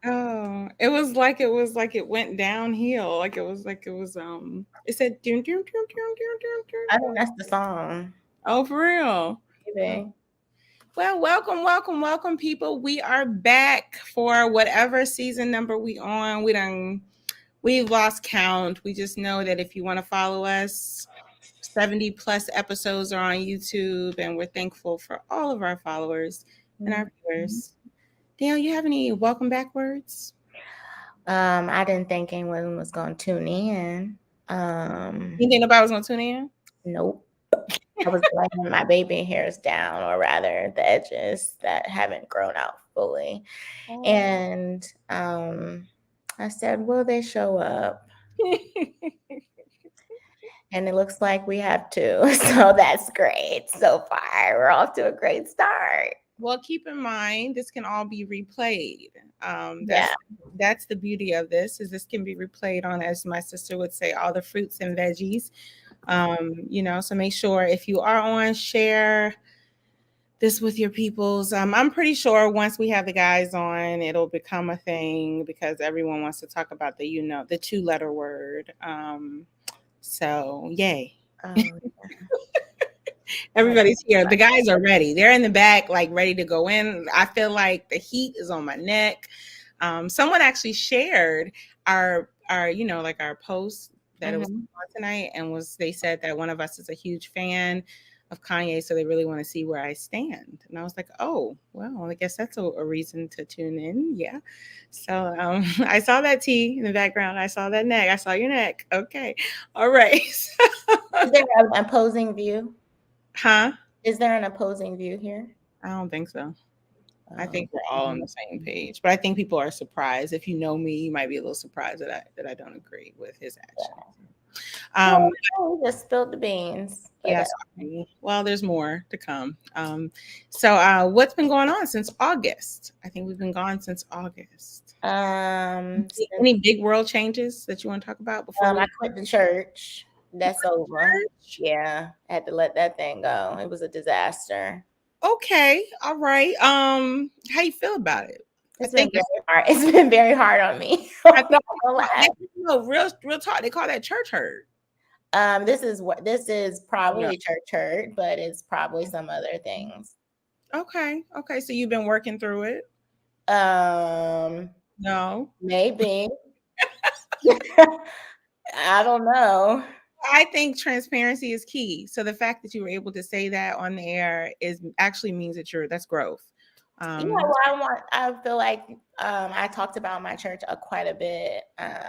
Oh, it went downhill. It said dun, dun, dun, dun, dun, dun, I dun. think that's the song. Oh, for real. Oh. Maybe. Well, welcome, people. We are back for whatever season number we on. We've lost count. We just know that if you want to follow us, 70 plus episodes are on YouTube, and we're thankful for all of our followers and our Mhm. viewers. Daniel, you have any welcome back words? I didn't think anyone was going to tune in. You think nobody was gonna tune in? Nope. I was letting my baby hairs down, or rather, the edges that haven't grown out fully. Oh. And I said, "Will they show up?" And it looks like we have to. So that's great so far. We're off to a great start. Well, keep in mind this can all be replayed. Um, Yeah. that's that's the beauty of this can be replayed on, as my sister would say, all the fruits and veggies. So make sure if you are on, share this with your peoples. I'm pretty sure once we have the guys on, it'll become a thing because everyone wants to talk about the two-letter word. So yay. Oh, Everybody's here. The guys are ready. They're in the back, like ready to go in. I feel like the heat is on my neck. Someone actually shared our post that it was mhm. on tonight, and they said that one of us is a huge fan of Kanye, so they really want to see where I stand. And I was like, oh, well, I guess that's a reason to tune in. Yeah. So I saw that T in the background. I saw that neck. I saw your neck. Okay. All right. Is there an opposing view? Huh? Is there an opposing view here? I don't think so. I Oh, think we're all on the same page, but I think people are surprised. If you know me, you might be a little surprised that I don't agree with his actions. Um, well, we just spilled the beans. But yeah, sorry. Well, there's more to come. What's been going on since August? I think we've been gone since August. since, Any big world changes that you want to talk about before we I quit the church. That's quit over. church? Yeah, I had to let that thing go. It was a disaster. Okay, all right. How you feel about it? I It's been think it's. very hard. It's been very hard on me. I I'm think not gonna lie. real talk. They call that church hurt. This is No. probably church hurt, but it's probably some other things. Okay. Okay. So you've been working through it? Um, No. maybe. I don't know. I think transparency is key. So the fact that you were able to say that on the air is actually means that that's growth. Yeah, Um, well, I feel like I talked about my church quite a bit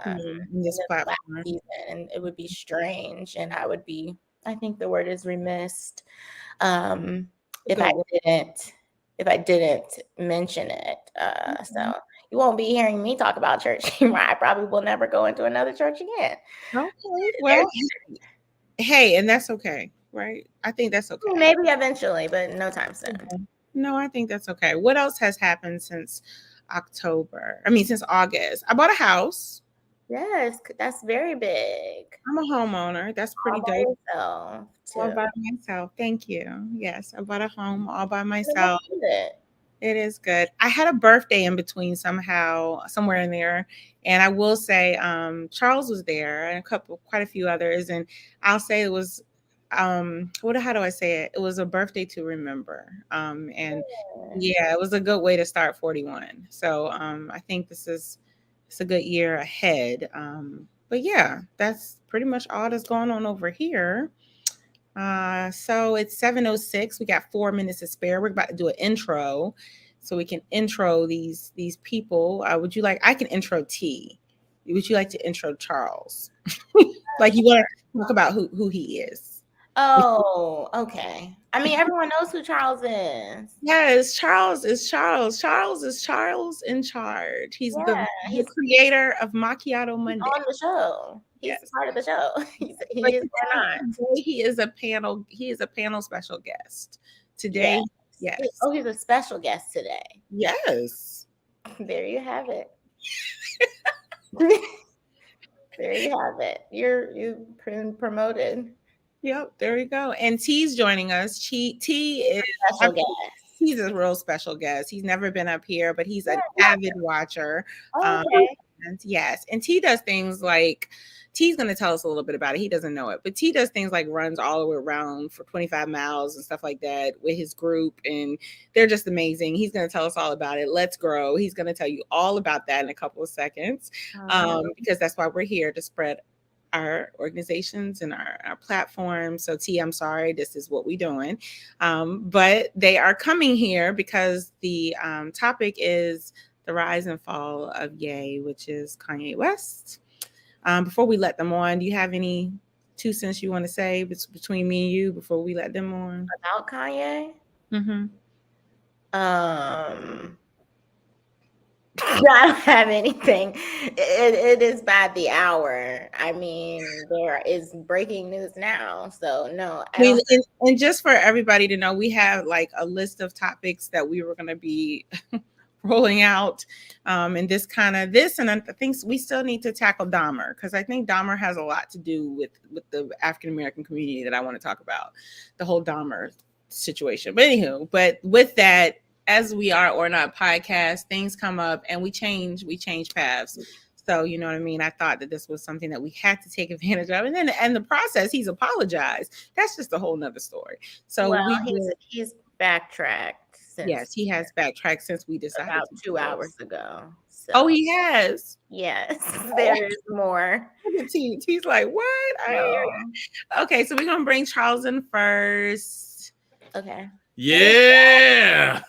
in in this this last platform. season, and it would be strange, and I think the word is remiss, um, if Good I work. didn't if I didn't mention it. So you won't be hearing me talk about church anymore. I probably will never go into another church again. Okay. There's Well, hey, and that's okay, right? I think that's okay. maybe eventually, but no time soon. Okay. No, I think that's okay. What else has happened since October? I mean, since August. I bought a house. Yes, that's very big. I'm a homeowner. That's pretty All by dope. yourself All too. by myself. Thank you. Yes, I bought a home all by That's myself. good. It is good. I had a birthday in between somehow, somewhere in there. And I will say, Charles was there and quite a few others. And I'll say it was, how do I say it? It was a birthday to remember. And yeah, it was a good way to start 41. So I think it's a good year ahead. But yeah, that's pretty much all that's going on over here. So it's 7:06. We got 4 minutes to spare. We're about to do an intro, so we can intro these people. Would you like? I can intro T. Would you like to intro Charles? Like you want to talk about who he is? Oh, okay. I mean, everyone knows who Charles is. Yes, Charles is Charles. Charles is Charles in charge. He's Yeah, the creator of Macchiato he's Monday. on the show. He's Yes, part of the show. but He is or not. today he is a panel. He is a panel special guest Yes. today. Yes, Oh, he's a special guest today. yes. There you have it. There you have it. You've been promoted. Yep, there we go. And T's joining us. T is Special guest. he's a real special guest. He's never been up here, but he's Yeah, an avid watcher. Um, okay. and yes, and T does things like T's going to tell us a little bit about it. He doesn't know it, but T does things like runs all the way around for 25 miles and stuff like that with his group, and they're just amazing. He's going to tell us all about it. Let's Grow. He's going to tell you all about that in a couple of seconds, because that's why we're here, to spread our organizations and our platforms. So T, I'm sorry, this is what we're doing. But they are coming here because the topic is the rise and fall of Ye, which is Kanye West. Before we let them on, do you have any 2 cents you want to say between me and you before we let them on? About Kanye? Mm-hmm. I don't have anything. It is by the hour. I mean, there is breaking news now. So no, I don't. And just for everybody to know, we have like a list of topics that we were going to be rolling out, and this, and I think we still need to tackle Dahmer, because I think Dahmer has a lot to do with the African American community that I want to talk about, the whole Dahmer situation. But anywho, but with that, as we are or not podcast, things come up and we change paths. So, you know what I mean? I thought that this was something that we had to take advantage of. And then, and the process, he's apologized. That's just a whole nother story. So well, he's backtracked since. Yes, he has backtracked since we decided about to 2 hours ago. So. Oh, he has. Yes, there is more. Look at T. T's like, what? Okay, so we're gonna bring Charles in first. Okay. Yeah.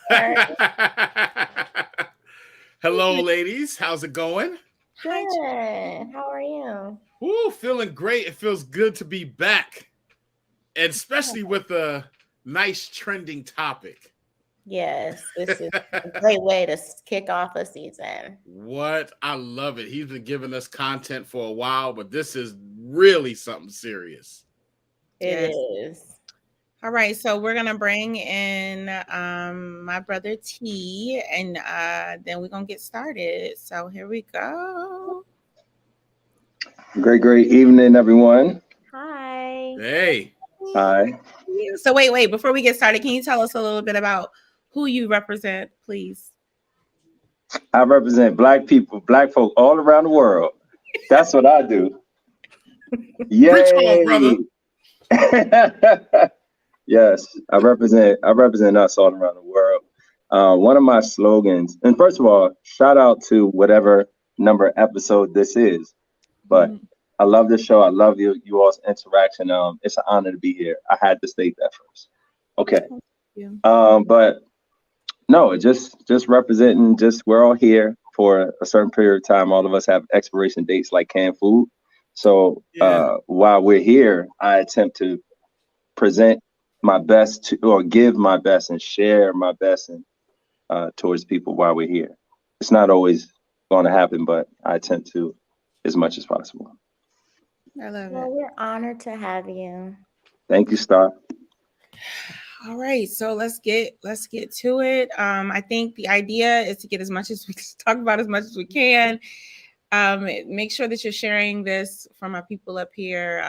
Hello, ladies. How's it going? Good. How are you? Ooh, feeling great. It feels good to be back, and especially with a nice trending topic. Yes, this is a great way to kick off a season. What? I love it. He's been giving us content for a while, but this is really something serious. It is. All right, so we're gonna bring in my brother T, and then we're gonna get started. So here we go. Great evening, everyone. Hi. Hey. Hi. So wait, before we get started, can you tell us a little bit about who you represent, please? I represent Black people, Black folk all around the world. That's what I do. Yay! brother. Yes, I represent us all around the world. One of my slogans, and first of all, shout out to whatever number episode this is. But I love this show. I love you all's interaction. It's an honor to be here. I had to state that first. Okay. But no, just representing. We're all here for a certain period of time. All of us have expiration dates like canned food. So while we're here, I attempt to present my best or give my best and share my best and towards people while we're here. It's not always going to happen, but I attempt to as much as possible. I love it. Well, we're honored to have you. Thank you, Star. All right, so let's get to it. I think the idea is to get as much as we can talk about as much as we can. Make sure that you're sharing this from our people up here.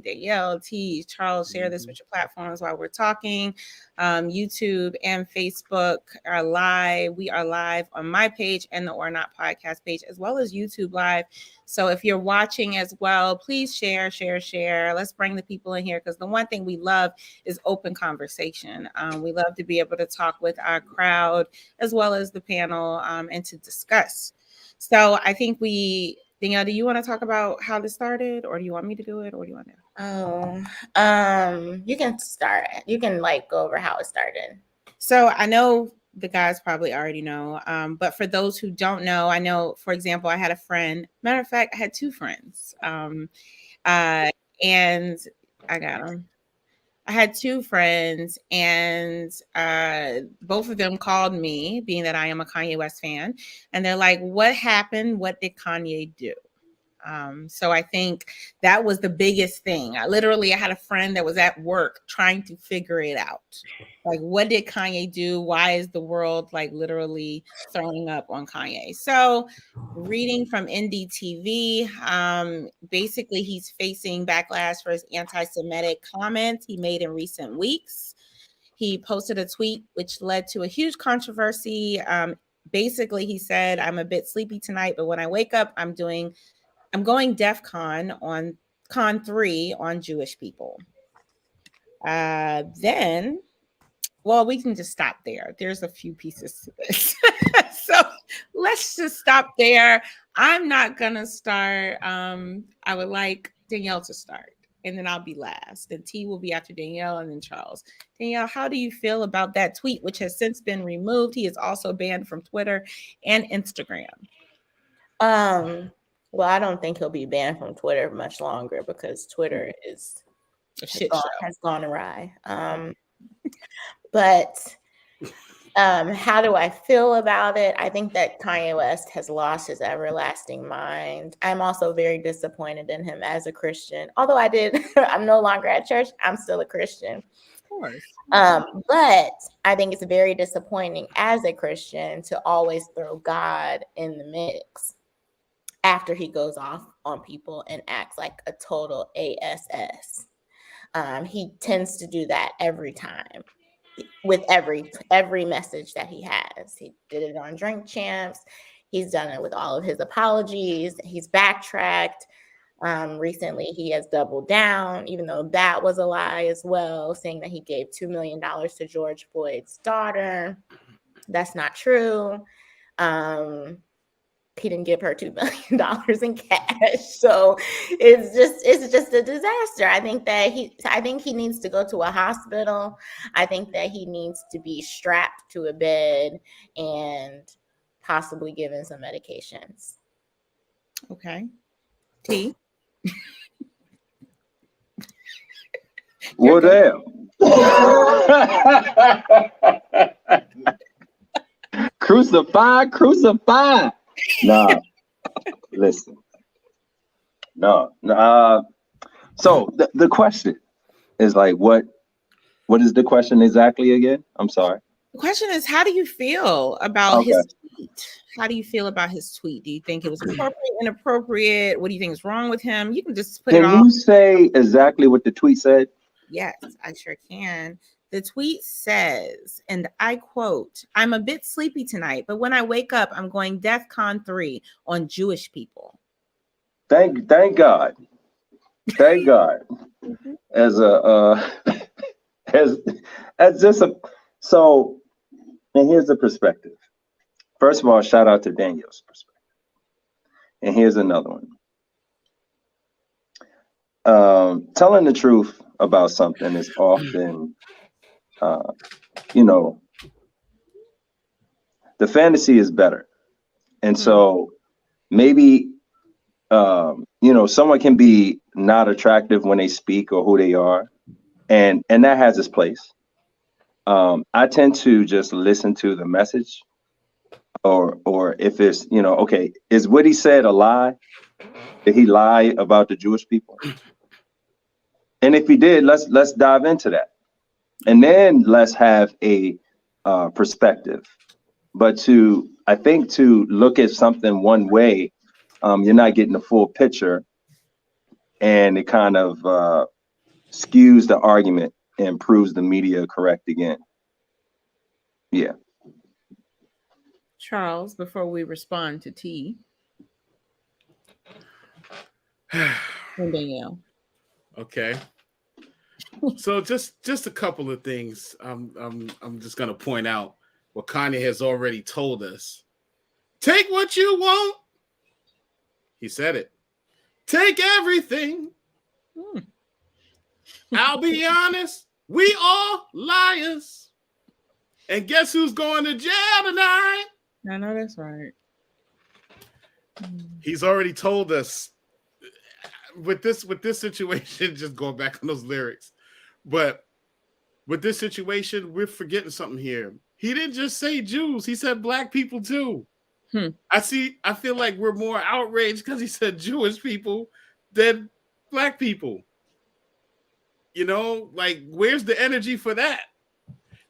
Danielle, T, Charles, share this with your platforms while we're talking. YouTube and Facebook are live. We are live on my page and the ORNOT podcast page, as well as YouTube live. So if you're watching as well, please share. Let's bring the people in here, because the one thing we love is open conversation. We love to be able to talk with our crowd as well as the panel, and to discuss. So I think Danielle, do you want to talk about how this started, or do you want me to do it, or do you want to? You can start. You can go over how it started. So I know the guys probably already know, but for those who don't know, I know, for example, I had a friend. Matter of fact, I had 2 friends, and I got them. I had 2 friends, and both of them called me, being that I am a Kanye West fan, and they're like, what happened? What did Kanye do? So I think that was the biggest thing. I had a friend that was at work trying to figure it out. Like, what did Kanye do? Why is the world literally throwing up on Kanye? So reading from NDTV, basically he's facing backlash for his anti-Semitic comments he made in recent weeks. He posted a tweet which led to a huge controversy. Basically, he said, "I'm a bit sleepy tonight, but when I wake up, I'm going DEF CON on Con 3 on Jewish people." Then, well, we can just stop there. There's a few pieces to this. So let's just stop there. I'm not going to start. I would like Danielle to start, and then I'll be last. And T will be after Danielle, and then Charles. Danielle, how do you feel about that tweet, which has since been removed? He is also banned from Twitter and Instagram. Well, I don't think he'll be banned from Twitter much longer because Twitter has gone awry. But how do I feel about it? I think that Kanye West has lost his everlasting mind. I'm also very disappointed in him as a Christian. Although I'm no longer at church, I'm still a Christian. Of course. But I think it's very disappointing as a Christian to always throw God in the mix after he goes off on people and acts like a total ASS. He tends to do that every time with every message that he has. He did it on Drink Champs. He's done it with all of his apologies. He's backtracked. Recently, he has doubled down, even though that was a lie as well, saying that he gave $2 million to George Floyd's daughter. That's not true. He didn't give her $2 million in cash. So it's just a disaster. I think he needs to go to a hospital. I think that he needs to be strapped to a bed and possibly given some medications. Okay. T? Well, damn. Crucify. Nah, listen. No. So the question is like, what is the question exactly again? I'm sorry. The question is, how do you feel about his tweet? How do you feel about his tweet? Do you think it was appropriate, inappropriate? What do you think is wrong with him? You can just put it all. Can you say exactly what the tweet said? Yes, I sure can. The tweet says, and I quote, "I'm a bit sleepy tonight, but when I wake up, I'm going DEF CON 3 on Jewish people." Thank God. Thank God. As just a, so, and here's the perspective. First of all, shout out to Daniel's perspective. And here's another one. Telling the truth about something is often, the fantasy is better. And so maybe, someone can be not attractive when they speak or who they are. And that has its place. I tend to just listen to the message, or if it's, okay, is what he said a lie? Did he lie about the Jewish people? And if he did, let's dive into that, and then let's have a perspective. But I think to look at something one way, you're not getting the full picture, and it kind of skews the argument and proves the media correct again. Yeah. Charles, before we respond to T. And Danielle. Okay. So just a couple of things. I'm just gonna point out what Kanye has already told us. Take what you want. He said it. Take everything. I'll be honest. We all liars. And guess who's going to jail tonight? I know that's right. He's already told us with this situation, just going back on those lyrics. But with this situation, we're forgetting something here. He didn't just say Jews, he said black people too. I feel like we're more outraged because he said Jewish people than black people. Like, where's the energy for that?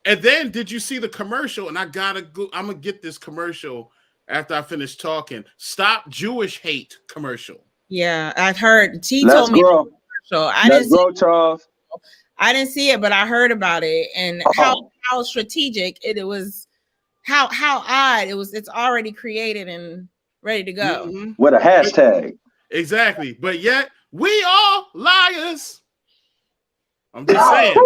And then, did you see the commercial? And I'm gonna get this commercial after I finish talking. Stop Jewish hate commercial. Yeah, I've heard. T Let's told me. grow. So Let's grow, Charles. I didn't see it, but I heard about it and how strategic it was. How odd it was. It's already created and ready to go. Mm-hmm. With a hashtag. Exactly. But yet we all liars. I'm just saying.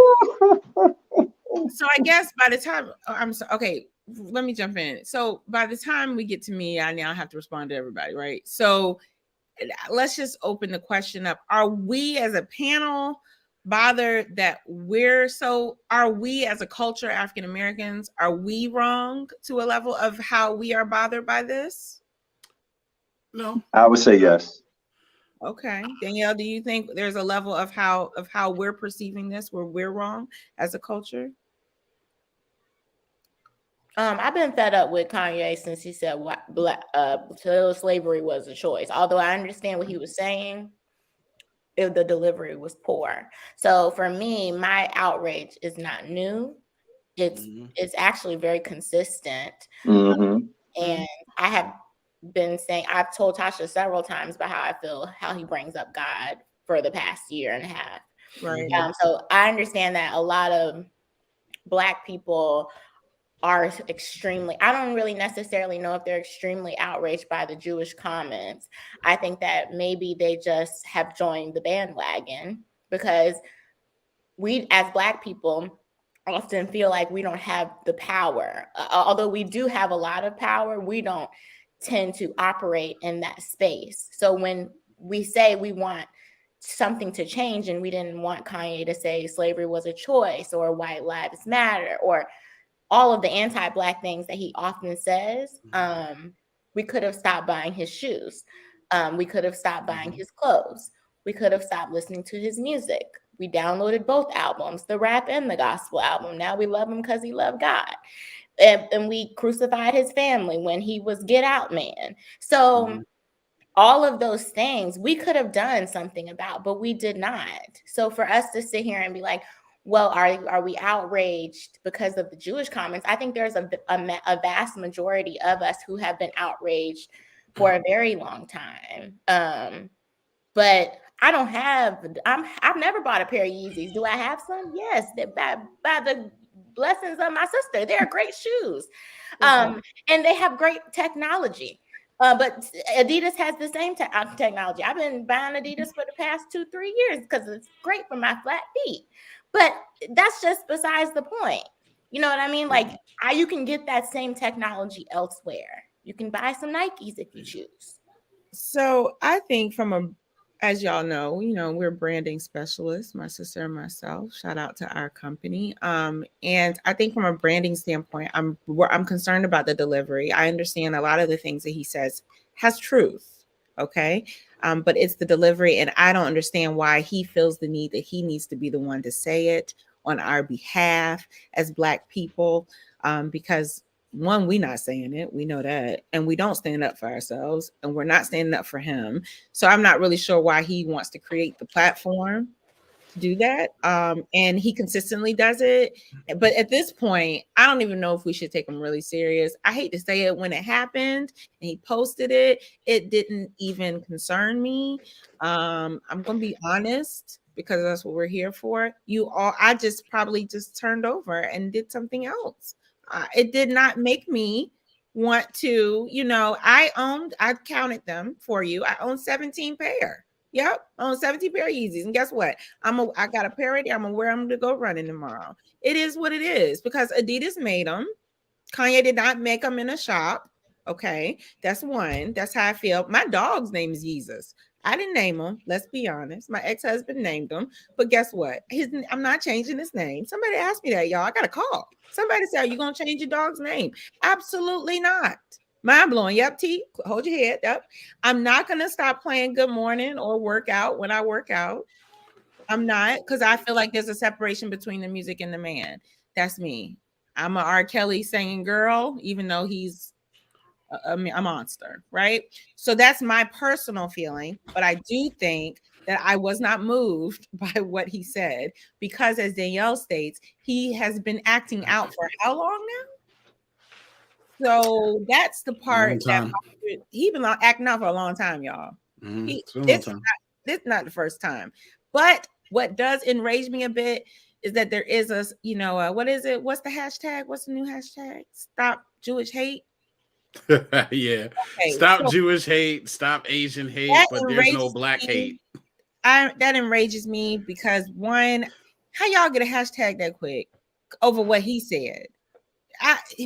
So I guess by the time okay, let me jump in. So by the time we get to me, I now have to respond to everybody, right? So let's just open the question up. Are we as a panel bothered that are we as a culture, African Americans, are we wrong to a level of how we are bothered by this? No. I would say yes. Okay. Danielle, do you think there's a level of how we're perceiving this where we're wrong as a culture? I've been fed up with Kanye since he said slavery was a choice. Although I understand what he was saying, if the delivery was poor. So for me, my outrage is not new. It's actually very consistent. Mm-hmm. And I have been saying, I've told Tasha several times about how I feel, how he brings up God for the past year and a half. Right. So I understand that a lot of Black people are extremely, I don't really necessarily know if they're extremely outraged by the Jewish comments. I think that maybe they just have joined the bandwagon because we as Black people often feel like we don't have the power. Although we do have a lot of power, we don't tend to operate in that space. So when we say we want something to change, and we didn't want Kanye to say slavery was a choice or white lives matter or all of the anti-Black things that he often says, we could have stopped buying his shoes. We could have stopped buying his clothes. We could have stopped listening to his music. We downloaded both albums, the rap and the gospel album. Now we love him because he loved God. And we crucified his family when he was Get Out Man. So all of those things we could have done something about, but we did not. So for us to sit here and be like, well, are we outraged because of the Jewish comments? I think there's a vast majority of us who have been outraged for a very long time. But I've never bought a pair of Yeezys. Do I have some? Yes, by the blessings of my sister. They're great shoes. And they have great technology. But Adidas has the same technology. I've been buying Adidas for the past 2-3 years because it's great for my flat feet. But that's just besides the point. You know what I mean? Like you can get that same technology elsewhere. You can buy some Nikes if you choose. So I think as y'all know, we're branding specialists, my sister and myself. Shout out to our company. And I think from a branding standpoint, I'm concerned about the delivery. I understand a lot of the things that he says has truth. Okay. But it's the delivery, and I don't understand why he feels the need that he needs to be the one to say it on our behalf as Black people, because one, we're not saying it, we know that, and we don't stand up for ourselves, and we're not standing up for him. So I'm not really sure why he wants to create the platform to do that. And he consistently does it. But at this point, I don't even know if we should take him really serious. I hate to say it, when it happened and he posted it, it didn't even concern me. I'm going to be honest, because that's what we're here for. I just probably just turned over and did something else. It did not make me want to, I counted them for you. I own 17 pair. Yep, I own 17 pair of Yeezys. And guess what? I got a pair right there. I'm gonna wear them to go running tomorrow. It is what it is, because Adidas made them. Kanye did not make them in a shop. Okay, that's one. That's how I feel. My dog's name is Jesus. I didn't name him. Let's be honest. My ex-husband named him. But guess what? I'm not changing his name. Somebody asked me that, y'all. I got a call. Somebody said, "Are you gonna change your dog's name?" Absolutely not. Mind blowing. Yep, T. Hold your head up. I'm not gonna stop playing Good Morning or work out when I work out. I'm not, because I feel like there's a separation between the music and the man. That's me. I'm a R. Kelly singing girl, even though he's a monster, right? So that's my personal feeling. But I do think that I was not moved by what he said, because, as Danielle states, he has been acting out for how long now? So that's the part that he's been acting out for a long time, y'all. This is not the first time. But what does enrage me a bit is that there is a, what is it? What's the hashtag? What's the new hashtag? Stop Jewish hate. Yeah. Okay, Stop so Jewish hate, stop Asian hate, that but there's no enrages black hate. me. That enrages me because one, how y'all get a hashtag that quick over what he said?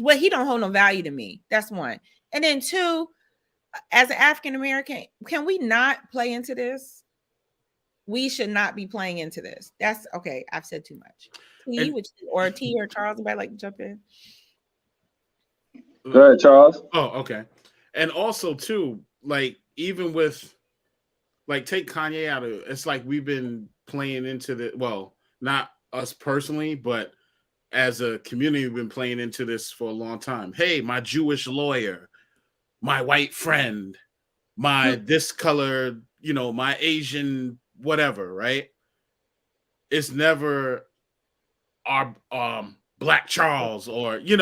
Well, he don't hold no value to me. That's one. And then two, as an African American, can we not play into this? We should not be playing into this. That's okay. I've said too much. T, or Charles, anybody like to jump in? Go ahead, Charles. Oh, okay. And also too, like even with like take Kanye out of it, it's like we've been playing into the, well, not us personally, but as a community, we've been playing into this for a long time. Hey, my Jewish lawyer, my white friend, my this color, my Asian whatever, right? It's never our Black Charles or you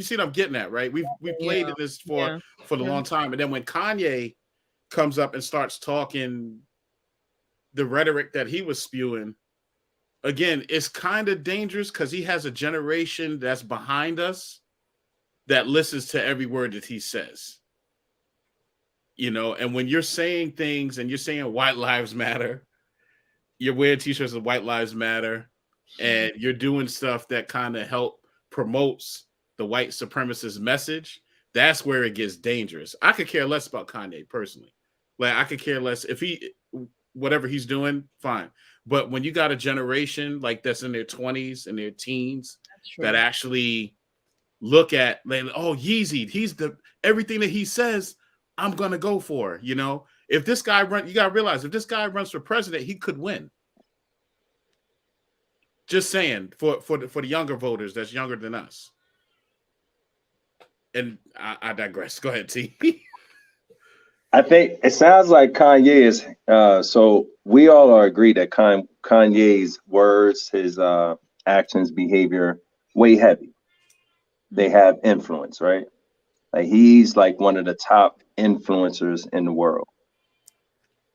see what I'm getting at, right? We played in this for the long time, and then when Kanye comes up and starts talking the rhetoric that he was spewing, again, it's kind of dangerous because he has a generation that's behind us that listens to every word that he says. And when you're saying things and you're saying white lives matter, you're wearing t-shirts of white lives matter, and you're doing stuff that kind of help promotes the white supremacist message, that's where it gets dangerous. I could care less about Kanye personally. Like I could care less if whatever he's doing, fine. But when you got a generation like that's in their 20s and their teens that actually look at, like, oh, Yeezy, he's everything that he says, I'm gonna go for. If this guy you gotta realize if this guy runs for president, he could win. Just saying for the younger voters that's younger than us. And I digress. Go ahead, T. I think it sounds like Kanye is. So we all are agreed that Kanye's words, his actions, behavior, weigh heavy. They have influence, right? Like he's like one of the top influencers in the world.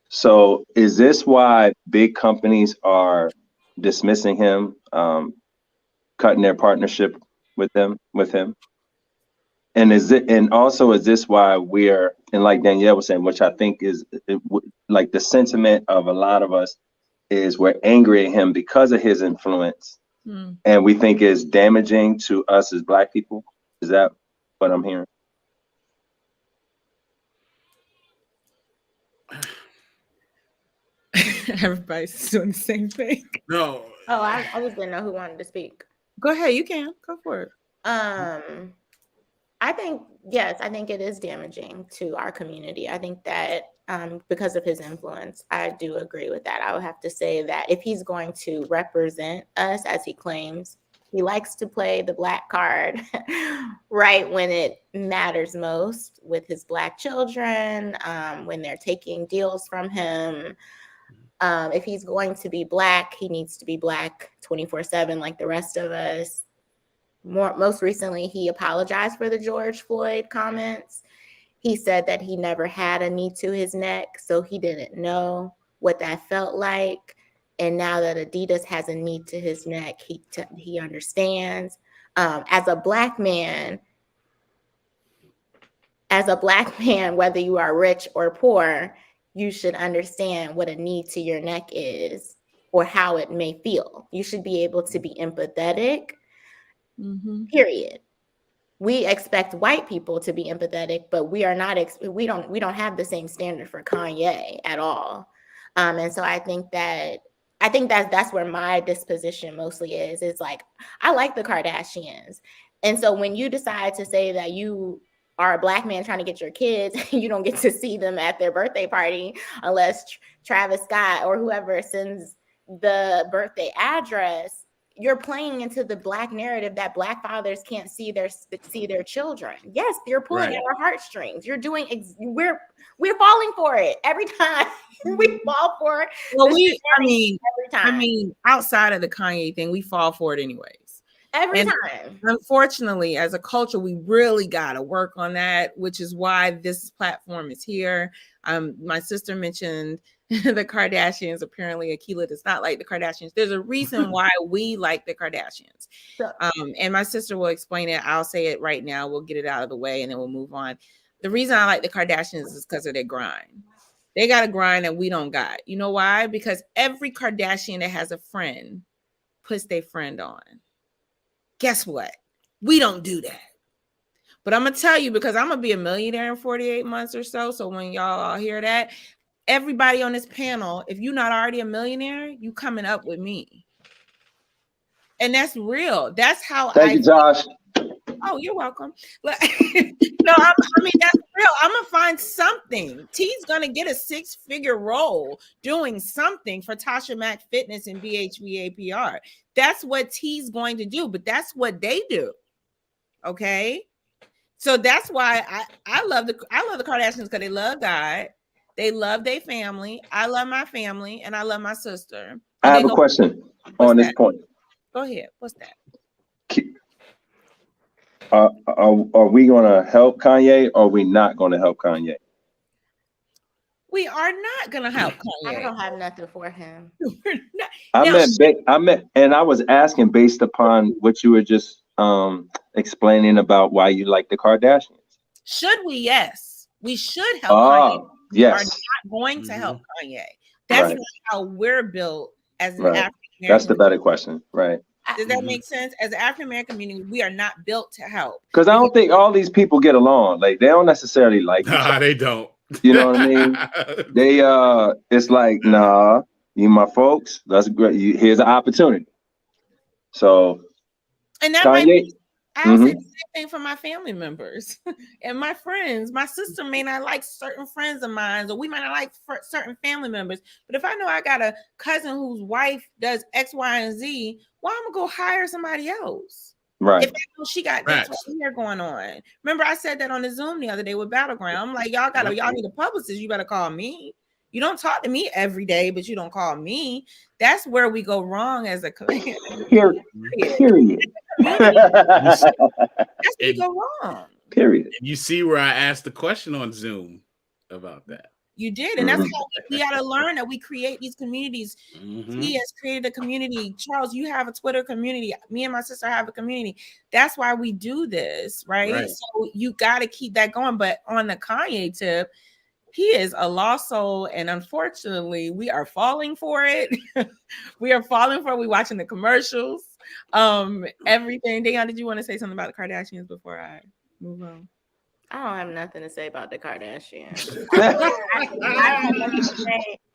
So is this why big companies are dismissing him, cutting their partnership with him? And is this why we're, and like Danielle was saying, which I think is like the sentiment of a lot of us is we're angry at him because of his influence, and we think is damaging to us as Black people. Is that what I'm hearing? Everybody's doing the same thing. No. Oh, I just didn't know who wanted to speak. Go ahead, you can go for it. I think it is damaging to our community. I think that because of his influence, I do agree with that. I would have to say that if he's going to represent us as he claims, he likes to play the Black card right when it matters most with his Black children, when they're taking deals from him. If he's going to be Black, he needs to be Black 24/7 like the rest of us. Most recently, he apologized for the George Floyd comments. He said that he never had a knee to his neck, so he didn't know what that felt like. And now that Adidas has a knee to his neck, he understands. As a black man, whether you are rich or poor, you should understand what a knee to your neck is or how it may feel. You should be able to be empathetic. Period. We expect white people to be empathetic, but we are not. We don't have the same standard for Kanye at all. And so I think that's where my disposition mostly is. It's like I like the Kardashians, and so when you decide to say that you are a black man trying to get your kids, you don't get to see them at their birthday party unless Travis Scott or whoever sends the birthday address. You're playing into the black narrative that black fathers can't see their children. Yes, you're pulling at our heartstrings. You're doing. We're falling for it every time. We fall for it. Well, I mean, outside of the Kanye thing, we fall for it anyways. Every And time. unfortunately, as a culture, we really got to work on that, which is why this platform is here. My sister mentioned the Kardashians. Apparently, Akila does not like the Kardashians. There's a reason why we like the Kardashians. And my sister will explain it. I'll say it right now. We'll get it out of the way and then we'll move on. The reason I like the Kardashians is because of their grind. They got a grind that we don't got. You know why? Because every Kardashian that has a friend puts their friend on. Guess what? We don't do that. But I'm going to tell you, because I'm going to be a millionaire in 48 months or so. So when y'all all hear that, everybody on this panel, if you're not already a millionaire, you coming up with me. And that's real. That's how Thank you, Josh. Oh, you're welcome. I mean, that's real. I'm going to find something. T's going to get a 6-figure role doing something for Tasha Mack Fitness and BHVAPR. That's what T's going to do, but that's what they do. Okay? So that's why I love the Kardashians, because they love God. They love their family. I love my family, and I love my sister. I have a question on this point. Go ahead. What's that? Are we going to help Kanye, or are we not going to help Kanye? We are not going to help Kanye. I don't have nothing for him. I meant, and I was asking based upon what you were just explaining about why you like the Kardashians. Should we? Yes, we should help Kanye. Yes. We are not going to help Kanye. That's not how we're built as an African American. That's the better question, right? Does that make sense? As an African American community, we are not built to help. Because I don't think all these people get along. Like, they don't necessarily like each other. They don't. You know what I mean? They it's like, nah, you my folks, that's great. Here's an opportunity. So, and that might be, I'll say the same thing for my family members and my friends. My sister may not like certain friends of mine, or we might not like certain family members. But if I know I got a cousin whose wife does X, Y, and Z, why I'm gonna go hire somebody else? Right. If I know she got this right here going on. Remember, I said that on the Zoom the other day with Battleground. I'm like, y'all need a publicist. You better call me. You don't talk to me every day, but you don't call me. That's where we go wrong as a community. Period. That's where we go wrong. Period. You see where I asked the question on Zoom about that. You did, and that's how we got to learn that we create these communities. He has created a community. Charles, you have a Twitter community. Me and my sister have a community. That's why we do this, right? So you got to keep that going. But on the Kanye tip, he is a lost soul, and unfortunately, we are falling for it. We are falling for it. We're watching the commercials, everything. Dayon, did you want to say something about the Kardashians before I move on? I don't have nothing to say about the Kardashians. I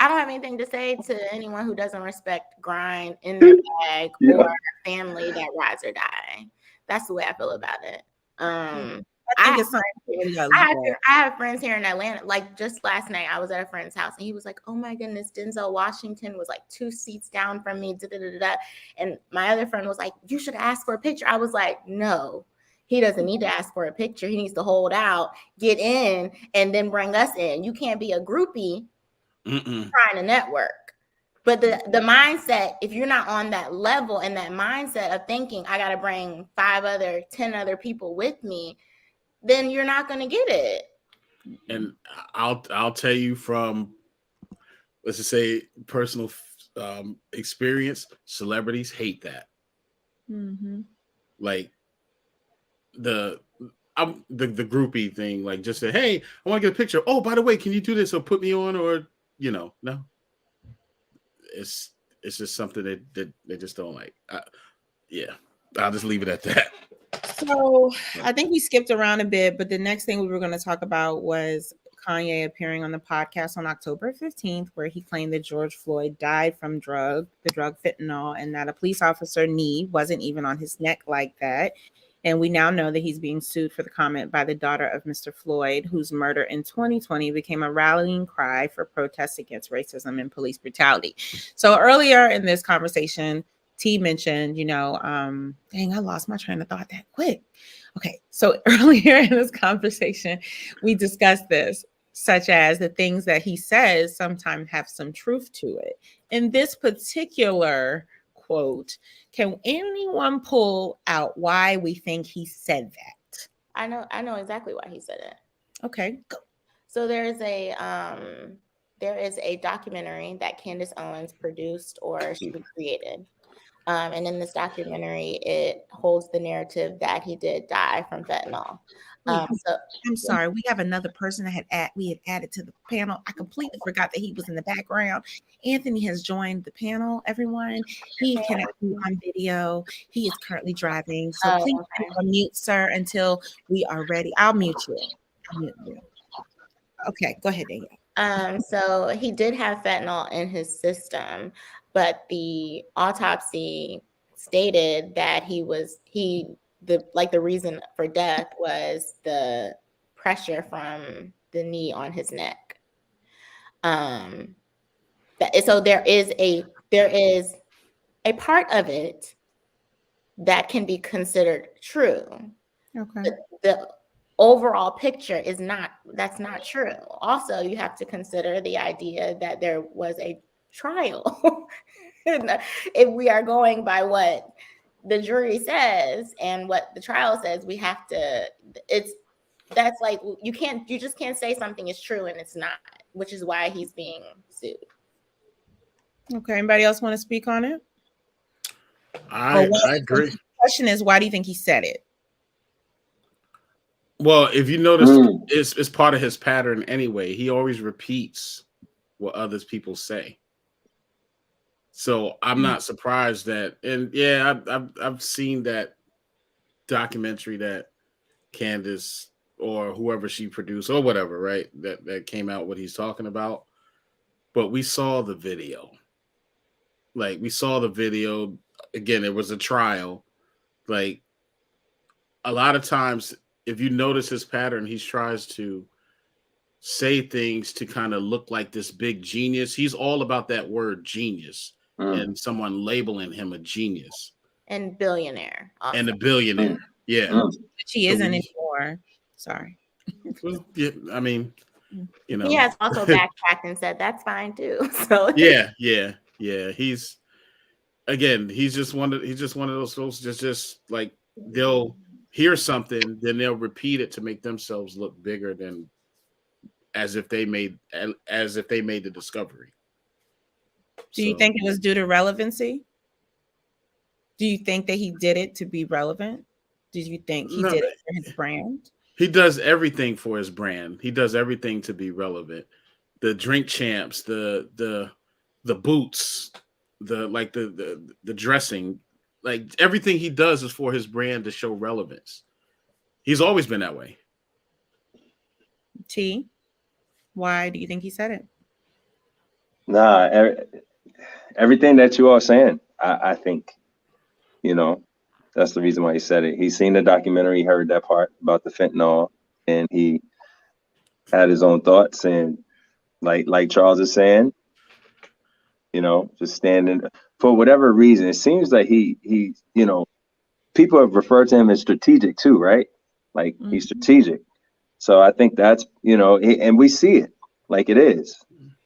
don't have anything to say to anyone who doesn't respect grind in their bag or family that rides or die. That's the way I feel about it. I have friends here in Atlanta. Like just last night, I was at a friend's house and he was like, "Oh my goodness, Denzel Washington was like 2 seats down from me." And my other friend was like, "You should ask for a picture." I was like, "No, he doesn't need to ask for a picture. He needs to hold out, get in, and then bring us in. You can't be a groupie trying to network." But the mindset, if you're not on that level and that mindset of thinking, I got to bring 10 other people with me, then you're not going to get it. And I'll tell you from, let's just say, personal experience, celebrities hate that. Like the groupie thing, like just say, "Hey, I want to get a picture. Oh, by the way, can you do this or put me on?" Or no. It's just something that they just don't like. I'll just leave it at that. So I think we skipped around a bit, but the next thing we were going to talk about was Kanye appearing on the podcast on October 15th, where he claimed that George Floyd died from the drug fentanyl, and that a police officer knee wasn't even on his neck like that. And we now know that he's being sued for the comment by the daughter of Mr. Floyd, whose murder in 2020 became a rallying cry for protests against racism and police brutality. So earlier in this conversation, T mentioned, dang, I lost my train of thought that quick. Okay, so earlier in this conversation, we discussed this, such as the things that he says sometimes have some truth to it. In this particular quote. Can anyone pull out why we think he said that? I know exactly why he said it. Okay, go. So there is a documentary that Candace Owens produced, or she created. And in this documentary, it holds the narrative that he did die from fentanyl. I'm sorry. We have another person that we had added to the panel. I completely forgot that he was in the background. Anthony has joined the panel, everyone. He cannot be on video. He is currently driving. So please unmute, sir, until we are ready. I'll mute you. Okay, go ahead, Danielle. So he did have fentanyl in his system, but the autopsy stated that the reason for death was the pressure from the knee on his neck. So there is a part of it that can be considered true. Okay. The overall picture that's not true. Also, you have to consider the idea that there was a trial. If we are going by what the jury says and what the trial says, we have to, that's like, you just can't say something is true and it's not, which is why he's being sued. Okay, anybody else want to speak on it? I agree. The question is, why do you think he said it? Well, if you notice, it's part of his pattern anyway. He always repeats what other people say. So I'm not surprised that, and yeah, I've seen that documentary that Candace or whoever she produced or whatever, right? That came out what he's talking about. But we saw the video. Like, we saw the video. Again, it was a trial. Like, a lot of times, if you notice his pattern, he tries to say things to kind of look like this big genius. He's all about that word genius and someone labeling him a genius. And billionaire. Also. And a billionaire. Yeah. Which he isn't anymore. Sorry. Yeah, I mean, you know. He has also backtracked and said that's fine too. So yeah. He's just one of those folks just like they'll hear something, then they'll repeat it to make themselves look bigger than as if they made the discovery. Do you think it was due to relevancy? Do you think that he did it to be relevant? Do you think he did it for his brand? He does everything for his brand. He does everything to be relevant. The drink champs, the boots, the dressing, like everything he does is for his brand to show relevance. He's always been that way. T, why do you think he said it? Nah, everything that you all saying, I think, that's the reason why he said it. He's seen the documentary, heard that part about the fentanyl, and he had his own thoughts. And like Charles is saying, just standing for whatever reason. It seems like he people have referred to him as strategic too, right? Like he's strategic. So I think that's, and we see it like it is.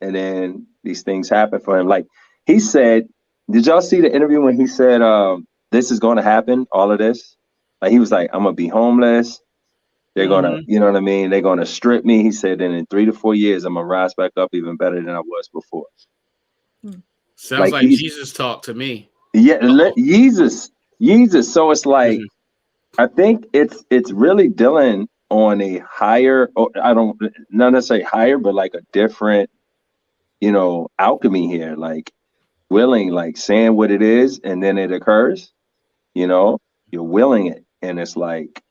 And then these things happen for him. Like he said, did y'all see the interview when he said, this is going to happen, all of this? Like he was like, I'm going to be homeless. They're going to, you know what I mean? They're going to strip me. He said, and in 3 to 4 years, I'm going to rise back up even better than I was before. Sounds like Jesus talk to me. Yeah, Jesus. So it's like, I think it's really dealing on a higher, not necessarily higher, but like a different, alchemy here. Like willing, like saying what it is, and then it occurs. You're willing it, and it's like,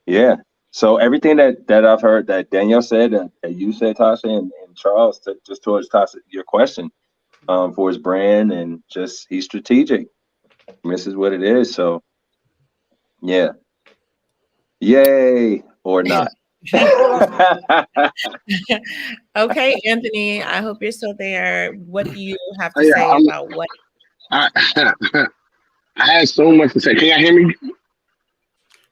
yeah. So everything that I've heard that Danielle said, that you said, Tasha, and Charles, just towards Tasha, your question, for his brand, and just he's strategic. This is what it is. So, yeah, yay or not. Okay, Anthony, I hope you're still there. What do you have to say about what? I had so much to say. Can y'all hear me?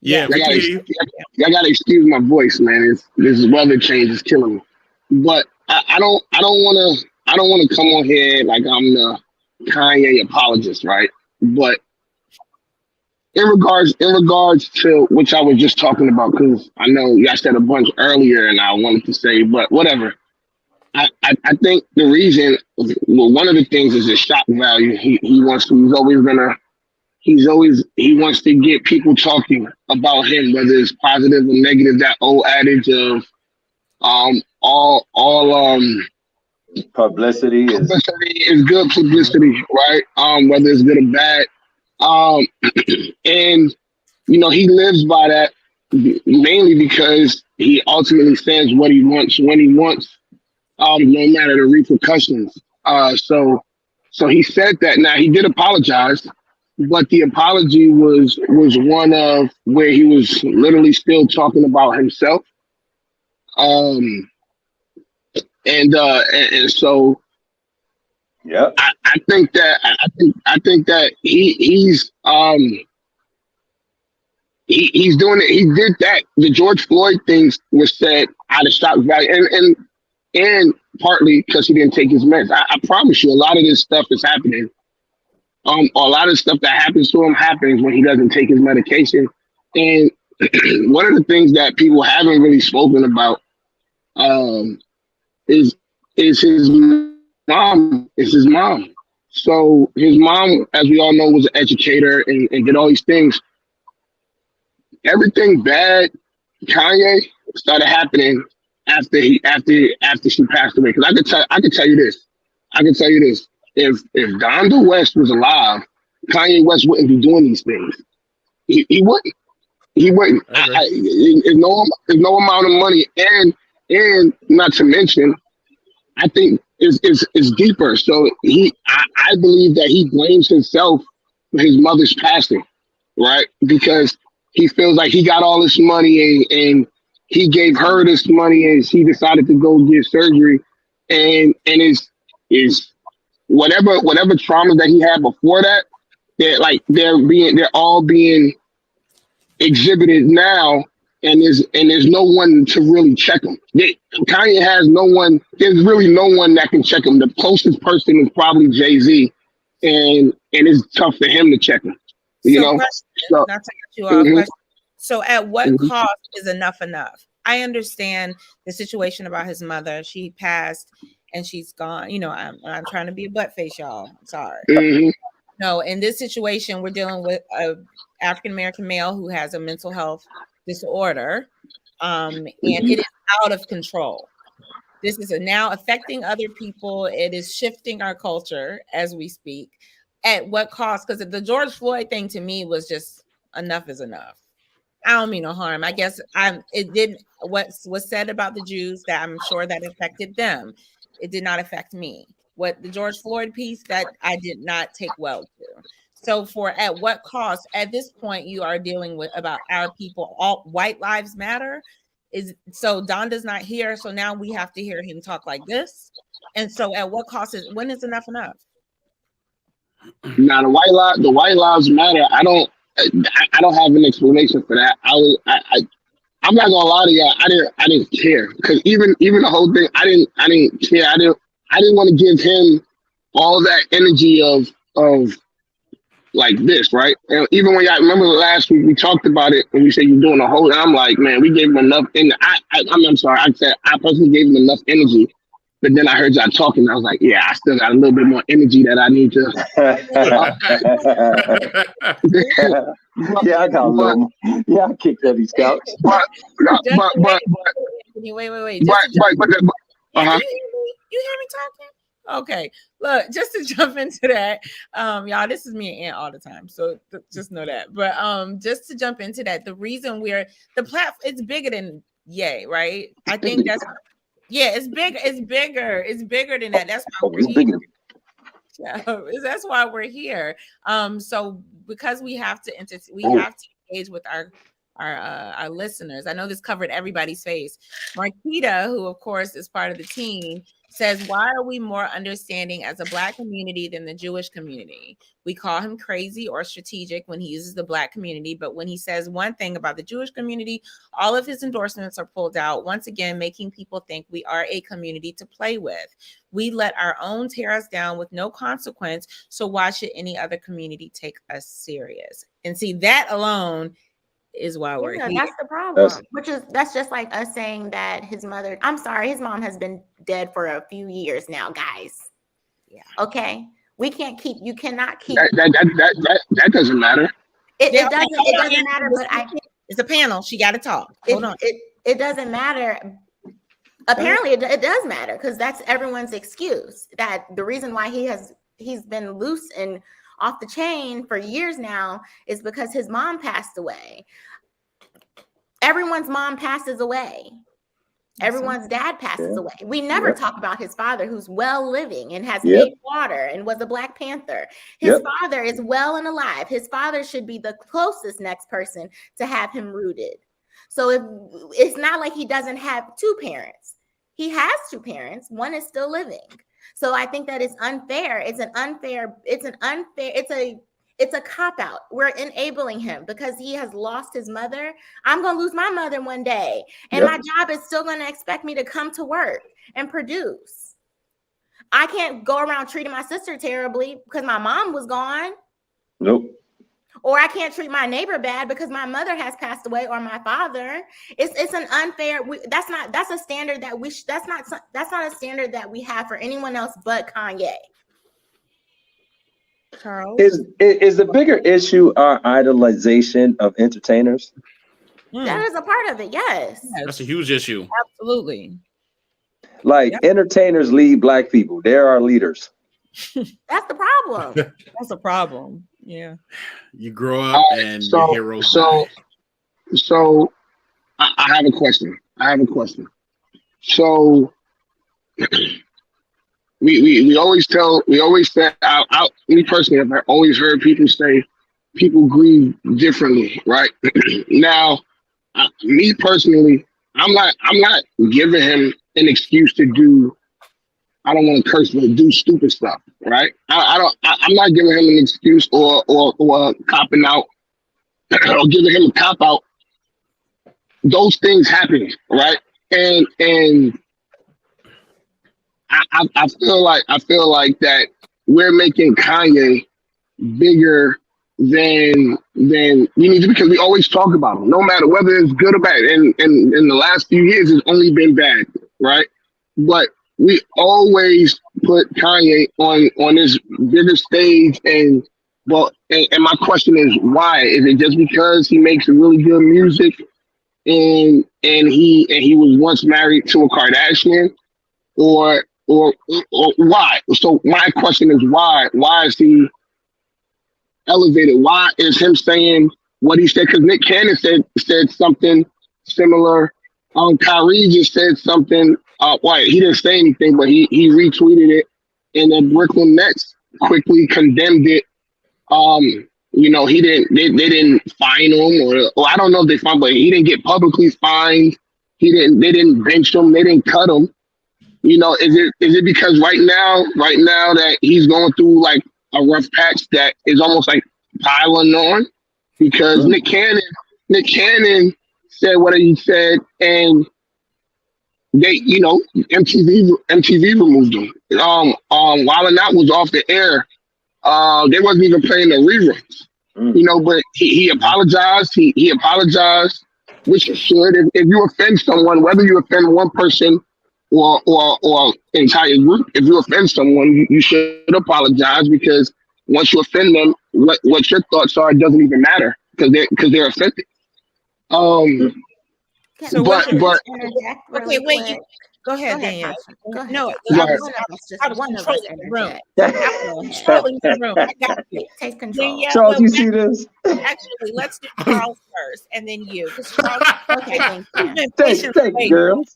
Yeah, y'all gotta excuse my voice, man. This weather change is killing me. But I don't want to come on here like I'm the Kanye apologist, right? But in regards to which I was just talking about, because I know y'all said a bunch earlier, and I wanted to say, but whatever. I think the reason, well, one of the things is his shock value. He wants to get people talking about him, whether it's positive or negative. That old adage of all Publicity is publicity is good publicity, right? Whether it's good or bad. Um, and he lives by that mainly because he ultimately says what he wants when he wants, no matter the repercussions. So he said that. Now he did apologize, but the apology was one of where he was literally still talking about himself. Um, and so yep. I think that he's doing it. He did that. The George Floyd things was said out of shock value, and partly because he didn't take his meds. I promise you, a lot of this stuff is happening. A lot of stuff that happens to him happens when he doesn't take his medication. And one of the things that people haven't really spoken about is his mom. Is his mom. So his mom, as we all know, was an educator and did all these things. Everything bad Kanye started happening after she passed away. Because I could tell you this. If Donda West was alive, Kanye West wouldn't be doing these things. He wouldn't. He wouldn't. There's no amount of money, and not to mention, I think it's deeper. So I believe that he blames himself for his mother's passing, right? Because he feels like he got all this money and he gave her this money and she decided to go get surgery, and is whatever trauma that he had before that, they're all being exhibited now, and there's no one to really check him. Kanye has no one. There's really no one that can check him. The closest person is probably Jay-Z, and it's tough for him to check him. Question, so, not to cut you off. Question. So, at what cost is enough? I understand the situation about his mother. She passed, and she's gone. I'm trying to be a butt face, y'all. I'm sorry. No, in this situation, we're dealing with a African American male who has a mental health disorder, and it is out of control. This is now affecting other people. It is shifting our culture as we speak. At what cost? Because the George Floyd thing to me was just enough is enough. I don't mean no harm. I guess it didn't. What was said about the Jews, that I'm sure that affected them. It did not affect me. What the George Floyd piece, that I did not take well to. So at what cost? At this point, you are dealing with about our people. All white lives matter. So Donda's not here. So now we have to hear him talk like this. And so at what cost when is enough enough? Now the white lives matter. I don't have an explanation for that. I'm not gonna lie to y'all. I didn't care, because even the whole thing, I didn't care. I didn't want to give him all that energy of like this, right? And even when y'all remember last week we talked about it and we said you're doing a whole, I'm like, man, we gave him enough. And I'm sorry, I said I personally gave him enough energy. But then I heard y'all talking, and I was like, yeah, I still got a little bit more energy that I need to. Yeah, I got a little. Yeah, I kicked Eddie Scouts. Wait. You hear me talking? Okay, look, just to jump into that, y'all, this is me and Aunt all the time, so just know that. But just to jump into that, the reason the platform, it's bigger than Yay, right? I think that's. Yeah, it's big. It's bigger than that. That's why we're here. Yeah, that's why we're here. So because we have to engage with our listeners. I know this covered everybody's face. Marquita, who of course is part of the team, says, why are we more understanding as a Black community than the Jewish community? We call him crazy or strategic when he uses the Black community, but when he says one thing about the Jewish community, all of his endorsements are pulled out, once again making people think we are a community to play with. We let our own tear us down with no consequence, so why should any other community take us serious? And see, that alone is why we're here. That's the problem. That's just like us saying that his mother, I'm sorry, his mom has been dead for a few years now, guys. Yeah. Okay. You cannot keep that doesn't matter. It doesn't matter, but it's a panel. She got to talk. Hold on. It doesn't matter. Apparently it does matter, because that's everyone's excuse, that the reason why he's been loose and off the chain for years now is because his mom passed away. Everyone's mom passes away. Everyone's dad passes away. We never talk about his father, who's well living and has made water and was a Black Panther. His father is well and alive. His father should be the closest next person to have him rooted. So it's not like he doesn't have two parents. He has two parents. One is still living. So I think that it's unfair. It's a cop-out. We're enabling him because he has lost his mother. I'm going to lose my mother one day. And my job is still going to expect me to come to work and produce. I can't go around treating my sister terribly because my mom was gone. Nope. Or I can't treat my neighbor bad because my mother has passed away, or my father. It's an unfair. That's not a standard that that's not a standard that we have for anyone else but Kanye. Charles, is the bigger issue our idolization of entertainers? That is a part of it. Yes, that's a huge issue. Absolutely. Like entertainers lead Black people. They're our leaders. That's the problem. That's a problem. Yeah. You grow up and your heroes. So I have a question. So we always say, me personally, I've always heard people say people grieve differently, right? Now, me personally, I'm not giving him an excuse to do, I don't want to curse, but do stupid stuff, right? I'm not giving him an excuse or copping out or giving him a cop out. Those things happen, right? And I feel like that we're making Kanye bigger than we need to, because we always talk about him, no matter whether it's good or bad. And in the last few years, it's only been bad, right? But we always put Kanye on this bigger stage, and my question is, why? Is it just because he makes really good music, and he was once married to a Kardashian, or why? So my question is, why? Why is he elevated? Why is him saying what he said? Because Nick Cannon said something similar. Kyrie just said something. He didn't say anything, but he retweeted it, and the Brooklyn Nets quickly condemned it. They didn't fine him, or I don't know if they fined, but he didn't get publicly fined. They didn't bench him. They didn't cut him. Is it because right now that he's going through like a rough patch that is almost like piling on? Because Nick Cannon said what he said, and they, MTV removed him. While ORNOT was off the air, they wasn't even playing the reruns. But he apologized. He apologized, which you should. If you offend someone, whether you offend one person or entire group, if you offend someone, you should apologize, because once you offend them, what your thoughts are doesn't even matter, because they're offended. So but okay, wait. Go ahead, Daniel. Go ahead. No, one of us interject. Controlling the room. I got you. Take control. Danielle, Charles, you see this? Actually, let's do Charles first, and then you. Because Charles, okay, Thank girls.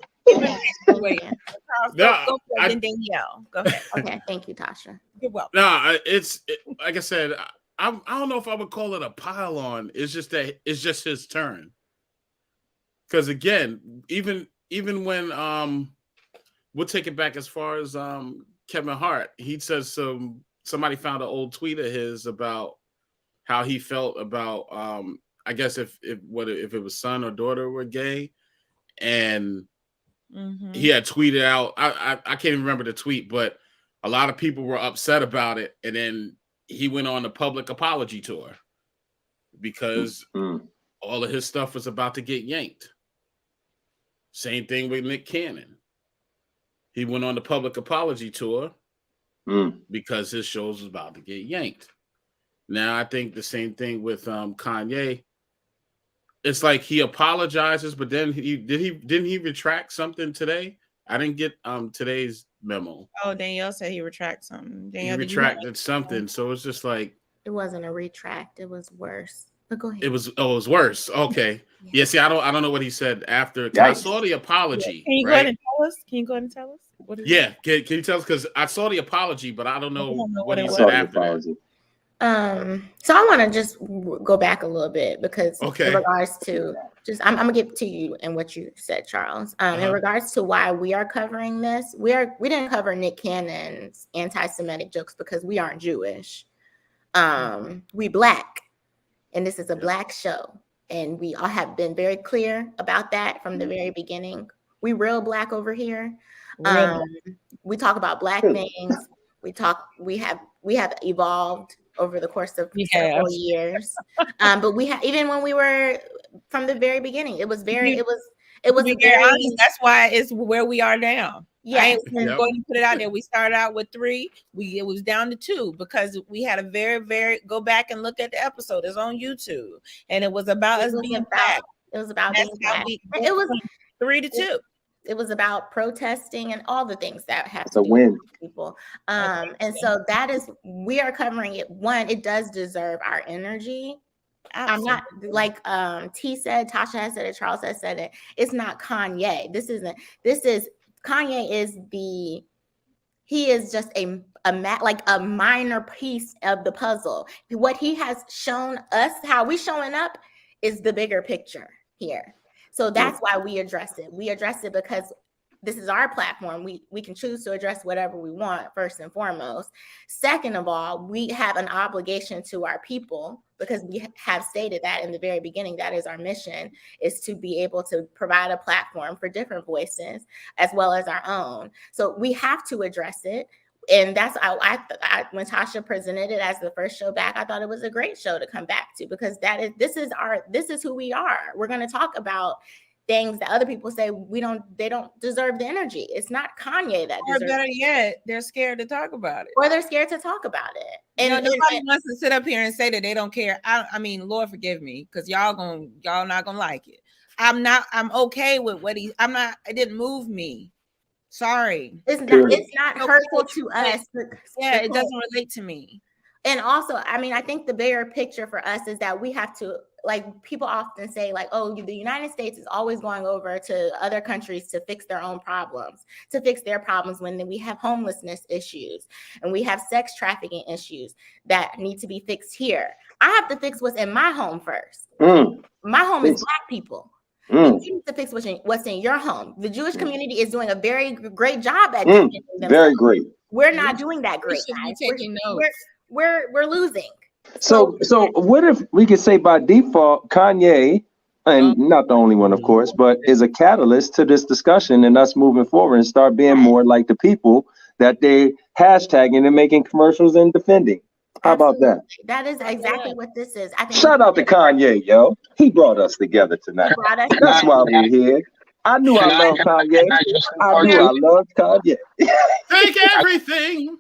Wait. Charles, go ahead, then Danielle. Go ahead. Okay, thank you, Tasha. You're welcome. No, it's like I said. I don't know if I would call it a pile on. It's just that it's just his turn. Because again, even when we'll take it back as far as Kevin Hart. He says somebody found an old tweet of his about how he felt about I guess if it was son or daughter were gay, and he had tweeted out. I can't even remember the tweet, but a lot of people were upset about it, and then he went on a public apology tour because all of his stuff was about to get yanked. Same thing with Nick Cannon. He went on the public apology tour because his shows was about to get yanked. Now I think the same thing with Kanye. It's like he apologizes, but then didn't he retract something today? I didn't get today's memo. Oh, Danielle said he retracted something. Danielle, he retracted something, so it's just like it wasn't a retract. It was worse. But go ahead. It was worse. Okay. Yeah. See, I don't know what he said after. I saw the apology. Can you go ahead and tell us? Can you go ahead and tell us? What is Can you tell us? Because I saw the apology, but I don't know what he said after that. So I want to just go back a little bit because in regards to I'm gonna get to you and what you said, Charles. In regards to why we are covering this, we didn't cover Nick Cannon's anti-Semitic jokes because we aren't Jewish. We Black, and this is a Black show, and we all have been very clear about that from the very beginning. We real Black over here. We talk about Black things. We have evolved over the course of several years. But we have, even when we were from the very beginning, it was very honest. That's why it's where we are now. Yes. Going to put it out there. We started out with 3. It was down to 2 because we had a very go back and look at the episode. It's on YouTube, and it was about us being Black. It was about being Black. It was 3 to 2. It was about protesting and all the things that have to do with people. And so that is, we are covering it. One, it does deserve our energy. Absolutely. I'm not like T said, Tasha has said it, Charles has said it. It's not Kanye. Kanye is just a minor piece of the puzzle. What he has shown us, how we showing up, is the bigger picture here. So that's why we address it. We address it because this is our platform. We can choose to address whatever we want, first and foremost. Second of all, we have an obligation to our people because we have stated that in the very beginning. That is our mission, is to be able to provide a platform for different voices as well as our own. So we have to address it. And that's when Tasha presented it as the first show back, I thought it was a great show to come back to because this is who we are. We're going to talk about things that other people say they don't deserve the energy. It's not Kanye that deserves. Or better yet, they're scared to talk about it. Or they're scared to talk about it. And nobody wants to sit up here and say that they don't care. I mean, Lord forgive me, because y'all not gonna like it. I'm okay with what it didn't move me. Sorry. It's not hurtful to us. Yeah, it doesn't relate to me. And also, I mean, I think the bigger picture for us is that we have to, like, people often say, like, oh, the United States is always going over to other countries to fix their own problems, to fix their problems when we have homelessness issues and we have sex trafficking issues that need to be fixed here. I have to fix what's in my home first. My home is Black people. You need to fix what's in your home. The Jewish community is doing a very great job at doing themselves. Very great. We're not doing that great, guys. We're losing. So what if we could say by default, Kanye, and not the only one, of course, but is a catalyst to this discussion and us moving forward and start being more like the people that they hashtagging and making commercials and defending. How about that? That is exactly what this is. I think shout out to Kanye, yo. He brought us together tonight. That's why we're here. I knew I loved Kanye. I knew I loved Kanye. Take everything.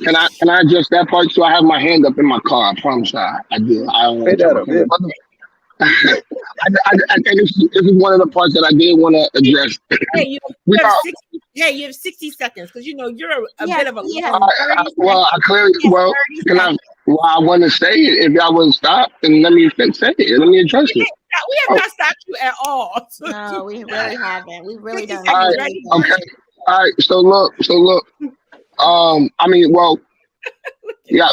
Can I adjust that part? So I have my hand up in my car. I promise I do. I think this is one of the parts that I did want to address. Hey, you have 60 seconds because you're a bit of a. I want to say it. If y'all wouldn't stop, then let me say it. Let me address it. We have not stopped you at all. No, we really haven't. We really don't. All right. Okay. All right. So look.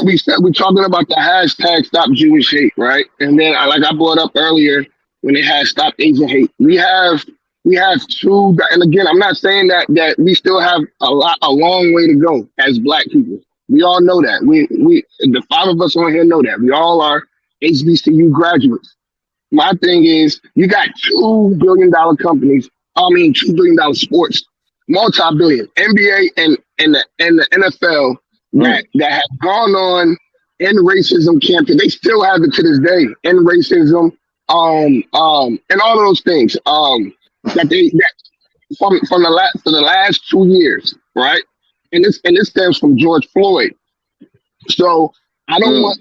We said we're talking about the hashtag Stop Jewish Hate, right? And then, like I brought up earlier, when they had Stop Asian Hate, we have We have two, and again, I'm not saying that we still have a long way to go as Black people. We all know that. The five of us on here know that. We all are HBCU graduates. My thing is, you got $2 billion companies. I mean, $2 billion sports, multi-billion NBA and the NFL that have gone on in racism campaign. They still have it to this day in racism, and all of those things. That from the last 2 years, right? And this stems from George Floyd. So I don't want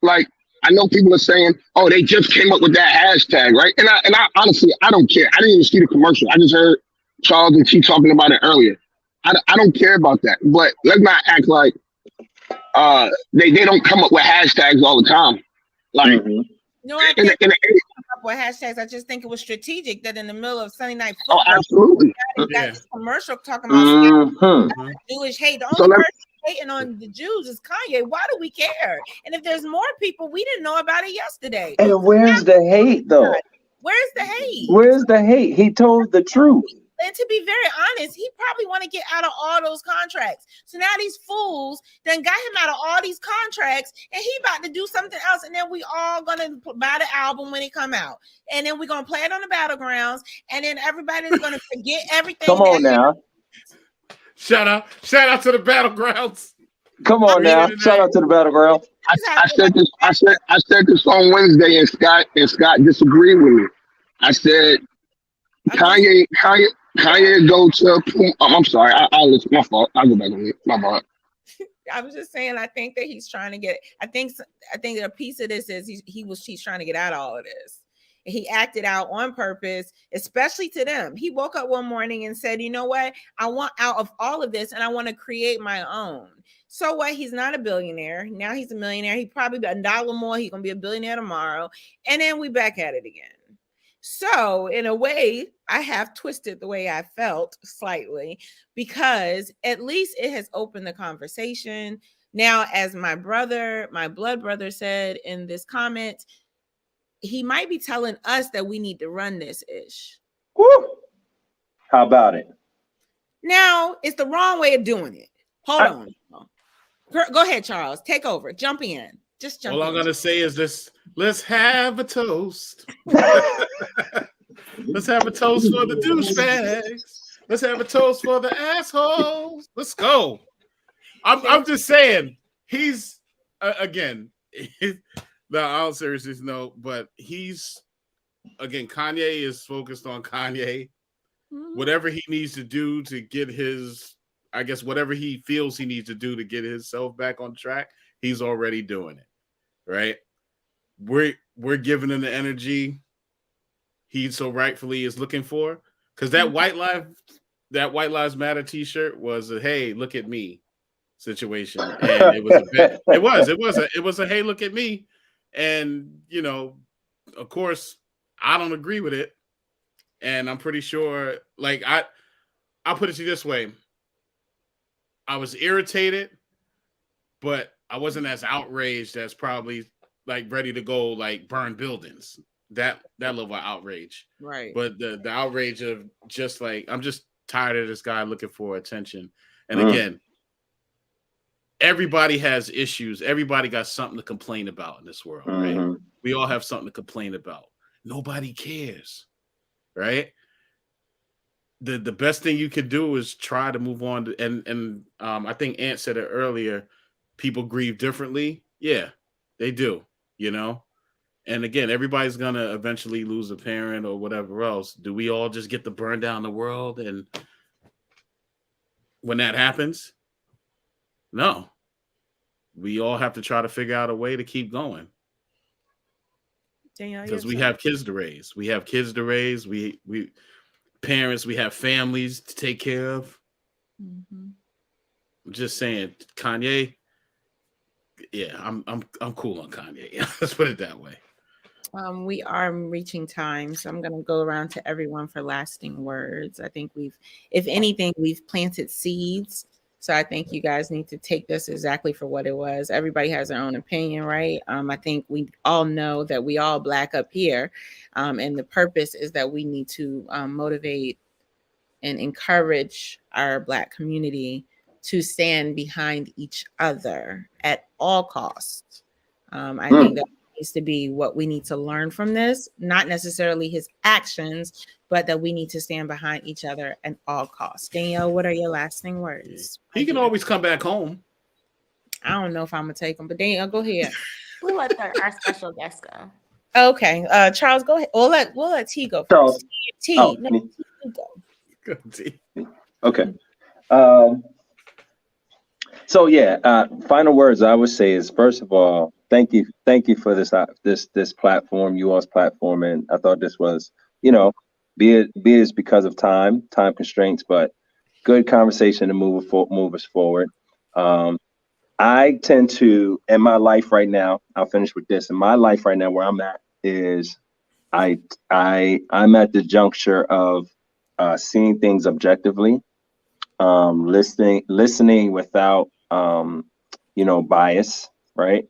like. I know people are saying, "Oh, they just came up with that hashtag," right? And I honestly, I don't care. I didn't even see the commercial. I just heard Charles and T talking about it earlier. I don't care about that. But let's not act like they don't come up with hashtags all the time. Like, No, I think come up with hashtags. I just think it was strategic that in the middle of Sunday Night Football, absolutely, got this commercial talking about Jewish hate. The only person hating on the Jews is Kanye. Why do we care? And if there's more people, we didn't know about it yesterday. And where's the hate, though? Where's the hate? Where's the hate? He told the truth. And to be very honest, he probably want to get out of all those contracts. So now these fools then got him out of all these contracts, and he about to do something else. And then we all gonna buy the album when it come out, and then we're gonna play it on the battlegrounds, and then everybody's gonna forget everything. Come on now. Shout out to the battlegrounds. Come on now. Shout out to the battleground. I said this on Wednesday, and Scott disagreed with me. I said Kanye go to. I'm sorry. It's my fault. I'll go back on it. My fault. I was just saying. I think that he's trying to get. I think a piece of this is he's trying to get out of all of this. He acted out on purpose, especially to them. He woke up one morning and said, "You know what? I want out of all of this, and I want to create my own." So what? He's not a billionaire now. He's a millionaire. He probably got $1 more. He's gonna be a billionaire tomorrow, and then we back at it again. So in a way, I have twisted the way I felt slightly, because at least it has opened the conversation. Now, as my blood brother said in this comment, he might be telling us that we need to run this ish. Woo! How about it? Now, it's the wrong way of doing it. Hold on. Go ahead, Charles. Take over. Jump in. Just jump in. All I'm going to say is this. Let's have a toast. Let's have a toast for the douchebags. Let's have a toast for the assholes. Let's go. I'm just saying, he's, again, no, all seriousness, no, but he's, again, Kanye is focused on Kanye. Whatever he needs to do to get his, I guess, whatever he feels he needs to do to get himself back on track, he's already doing it, right? We're giving him the energy he so rightfully is looking for, because that White Lives Matter T-shirt was a "Hey, look at me" situation, and it was a "Hey, look at me," and you know, of course, I don't agree with it, and I'm pretty sure, like I'll put it to you this way: I was irritated, but I wasn't as outraged as probably like ready to go like burn buildings. That level of outrage, right? But the outrage of just like, I'm just tired of this guy looking for attention. And again, everybody has issues. Everybody got something to complain about in this world, right? We all have something to complain about. Nobody cares, right? The best thing you could do is try to move on. And I think Ant said it earlier. People grieve differently. Yeah, they do. You know. And again, everybody's going to eventually lose a parent or whatever else. Do we all just get to burn down the world? And when that happens, no. We all have to try to figure out a way to keep going. Because we have kids to raise. We have kids to raise. We parents, we have families to take care of. I'm just saying, Kanye, yeah, I'm cool on Kanye. Let's put it that way. We are reaching time, so I'm going to go around to everyone for lasting words. I think if anything, we've planted seeds So I think you guys need to take this exactly for what it was. Everybody has their own opinion, right? I think we all know that we all Black up here, and the purpose is that we need to motivate and encourage our Black community to stand behind each other at all costs. I think that needs to be what we need to learn from this, not necessarily his actions, but that we need to stand behind each other at all costs. Danielle, what are your lasting words? He can always come back home. I don't know if I'm gonna take them, but Danielle, go ahead. We'll let our special guest go. Okay, Charles, go ahead. We'll let T go first. Charles. T, Oh, no, me. T, you go. Good T. Okay. So yeah, final words I would say is, first of all, thank you for this platform, you all's platform, and I thought this was, be it because of time constraints, but good conversation to move us forward. I tend to, in my life right now, I'll finish with this. In my life right now, where I'm at is, I'm at the juncture of seeing things objectively, listening without bias, right?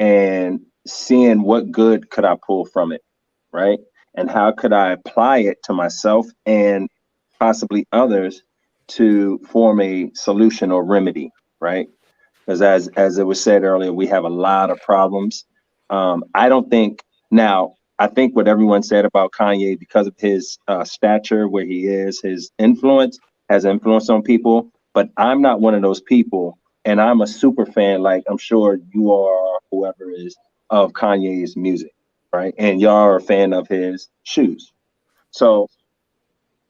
And seeing what good could I pull from it, right? And how could I apply it to myself and possibly others to form a solution or remedy, right? Because as it was said earlier, we have a lot of problems. I think what everyone said about Kanye, because of his stature, where he is, his influence has influence on people. But I'm not one of those people, and I'm a super fan, like I'm sure you are, whoever is, of Kanye's music, right? And y'all are a fan of his shoes. So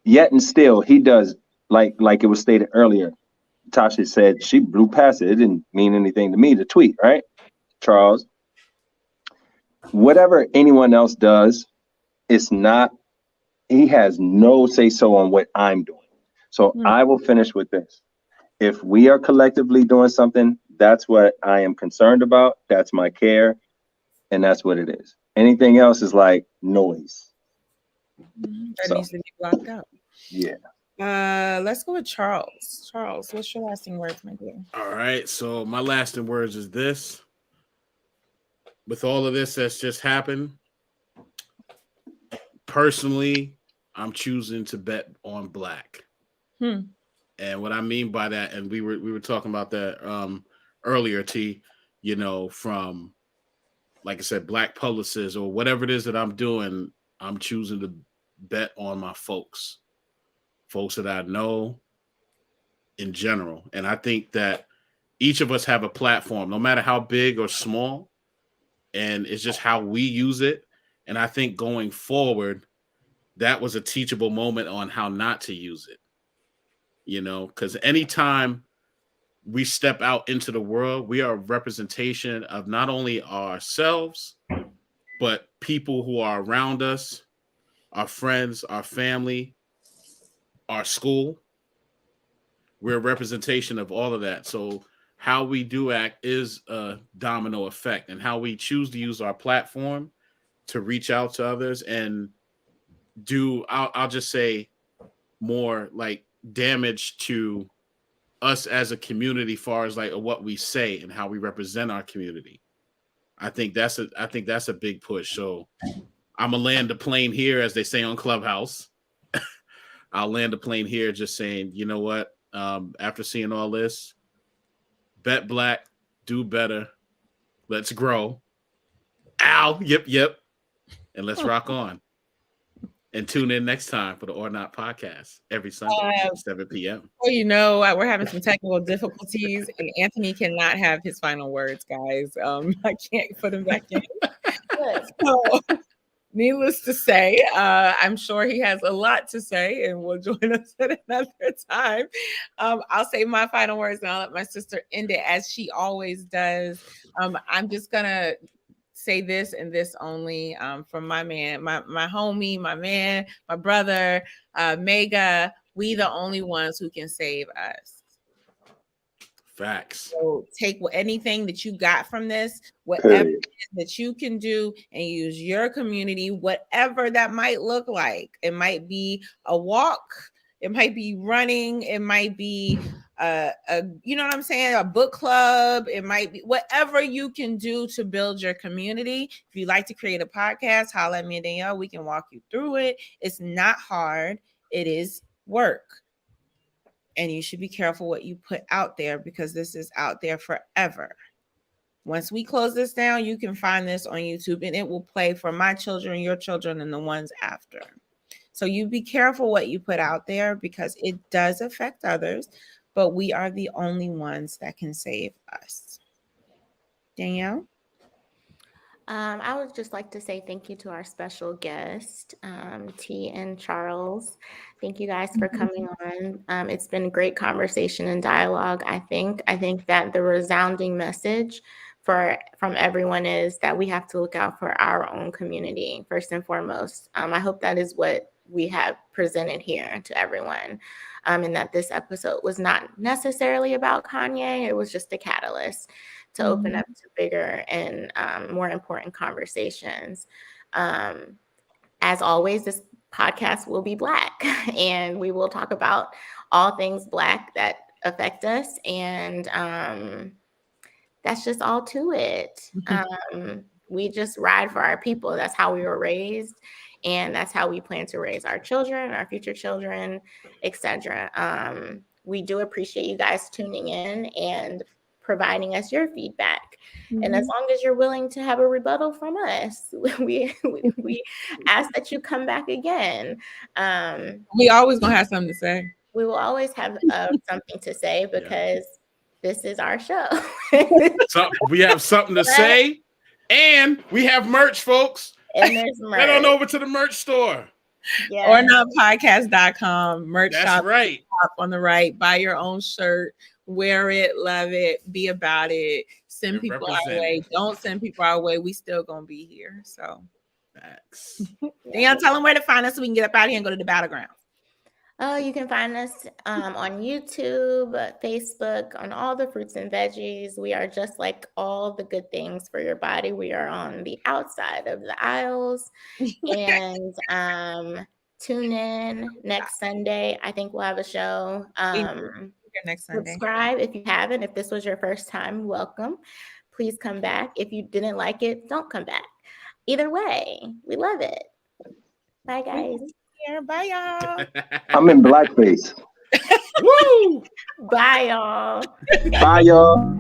yet and still, he does, like it was stated earlier. Tasha said she blew past it. It didn't mean anything to me to tweet, right? Charles, whatever anyone else does, it's not, he has no say so on what I'm doing. So I will finish with this. If we are collectively doing something, that's what I am concerned about. That's my care. And that's what it is. Anything else is like noise. That needs to be blocked out. Yeah. Let's go with Charles. Charles, what's your lasting words, my dear? All right. So my lasting words is this. With all of this that's just happened, personally, I'm choosing to bet on Black. And what I mean by that, and we were talking about that earlier, T, from, like I said, Black publicists or whatever it is that I'm doing, I'm choosing to bet on my folks that I know in general. And I think that each of us have a platform, no matter how big or small, and it's just how we use it. And I think going forward, that was a teachable moment on how not to use it. Because anytime we step out into the world, we are a representation of not only ourselves, but people who are around us, our friends, our family, our school. We're a representation of all of that. So how we do act is a domino effect, and how we choose to use our platform to reach out to others and do, I'll just say, more like damage to us as a community, far as like what we say and how we represent our community. I think that's a big push. So I'm gonna land the plane here, as they say on Clubhouse. I'll land the plane here, just saying, you know what? After seeing all this, bet Black, do better. Let's grow. Ow, yep. And let's rock on. And tune in next time for the ORNOT podcast every Sunday at 7 p.m. Well, we're having some technical difficulties, and Anthony cannot have his final words, guys. I can't put him back in. So, needless to say, I'm sure he has a lot to say and will join us at another time. I'll say my final words, and I'll let my sister end it as she always does. I'm just going to say this and this only, from my man, my homie, my man, my brother, Mega. We the only ones who can save us. Facts. So take anything that you got from this, whatever it is that you can do, and use your community, whatever that might look like. It might be a walk. It might be running. It might be you know what I'm saying? A book club. It might be whatever you can do to build your community. If you like to create a podcast, holla at me and Danielle. We can walk you through it. It's not hard. It is work. And you should be careful what you put out there because this is out there forever. Once we close this down, you can find this on YouTube and it will play for my children, your children, and the ones after. So you be careful what you put out there because it does affect others, but we are the only ones that can save us. Danielle? I would just like to say thank you to our special guest, T and Charles. Thank you guys for coming on. It's been a great conversation and dialogue. I think that the resounding message from everyone is that we have to look out for our own community first and foremost. I hope that is what we have presented here to everyone, and that this episode was not necessarily about Kanye. It was just a catalyst to open up to bigger and more important conversations. As always, this podcast will be Black, and we will talk about all things Black that affect us, and that's just all to it. We just ride for our people. That's how we were raised, and that's how we plan to raise our children, our future children, etc. We do appreciate you guys tuning in and providing us your feedback. And as long as you're willing to have a rebuttal from us, we ask that you come back again. We always gonna have something to say. We will always have something to say because this is our show. So we have something to say, and we have merch, folks. And there's merch. Head on over to the merch store. Yeah. ORNOTpodcast.com, merch That's shop right. up on the right. Buy your own shirt. Wear it, love it, be about it. Send And people represent our way. it. Don't send people our way. We still gonna be here. So, Facts. Danielle, tell them where to find us so we can get up out of here and go to the battleground. Oh, you can find us on YouTube, Facebook, on all the fruits and veggies. We are just like all the good things for your body. We are on the outside of the aisles. And tune in next Sunday. I think we'll have a show. Next Sunday. Subscribe if you haven't. If this was your first time, welcome. Please come back. If you didn't like it, don't come back. Either way, we love it. Bye, guys. Bye, y'all. I'm in blackface. Woo! Bye, y'all. Bye, y'all.